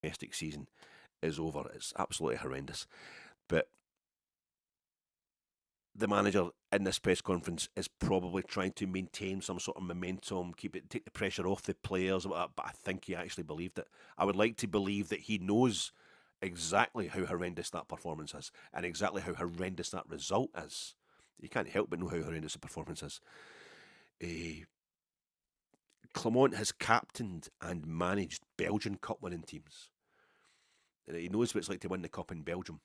domestic season is over. It's absolutely horrendous. But the manager in this press conference is probably trying to maintain some sort of momentum, take the pressure off the players, but I think he actually believed it. I would like to believe that he knows exactly how horrendous that performance is and exactly how horrendous that result is. You can't help but know how horrendous the performance is. Clement has captained and managed Belgian Cup winning teams. He knows what it's like to win the Cup in Belgium.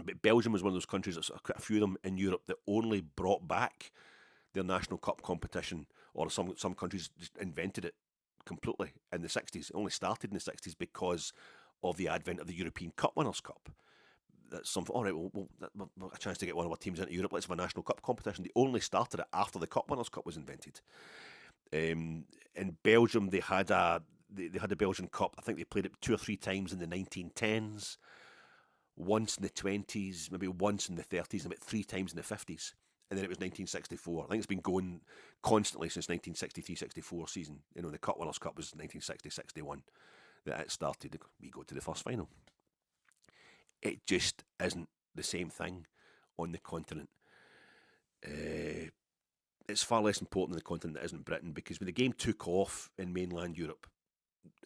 But Belgium was one of those countries, there's quite a few of them in Europe, that only brought back their national cup competition, or some countries just invented it completely in the 60s. It only started in the 60s because of the advent of the European Cup Winners' Cup. That's something, all right, we'll a chance to get one of our teams into Europe, let's have a national cup competition. They only started it after the Cup Winners' Cup was invented. In Belgium, they had a Belgian Cup. I think they played it 2 or 3 times in the 1910s, once in the 20s, maybe once in the 30s, and about 3 times in the 50s. And then it was 1964. I think it's been going constantly since 1963-64 season. You know, the Cup Winners' Cup was 1960-61 that it started. We go to the first final. It just isn't the same thing on the continent. It's far less important on the continent that isn't Britain, because when the game took off in mainland Europe,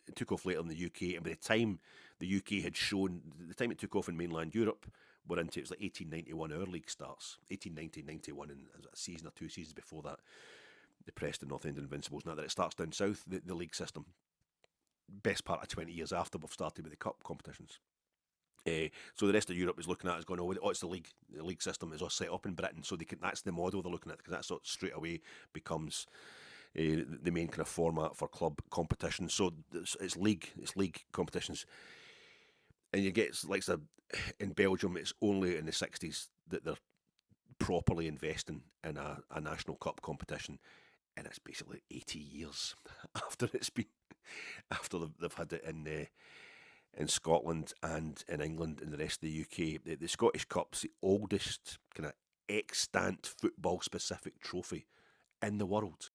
it took off later in the UK, and by the time the UK had shown, the time it took off in mainland Europe, we're into, it was like 1891 our league starts, 1890-91, and a season or 2 seasons before that, the Preston North End Invincibles. Now that it starts down south, the league system, best part of 20 years after we've started with the cup competitions. So the rest of Europe is looking at it as going, oh, it's the league. The league system is all set up in Britain, so that's the model they're looking at, because that sort of straight away becomes the main kind of format for club competition. So it's league competitions, and you get like in Belgium, it's only in the 60s that they're properly investing in a national cup competition, and it's basically 80 years after after they've had it in Scotland and in England and the rest of the UK. The Scottish Cup's the oldest kind of extant football specific trophy in the world.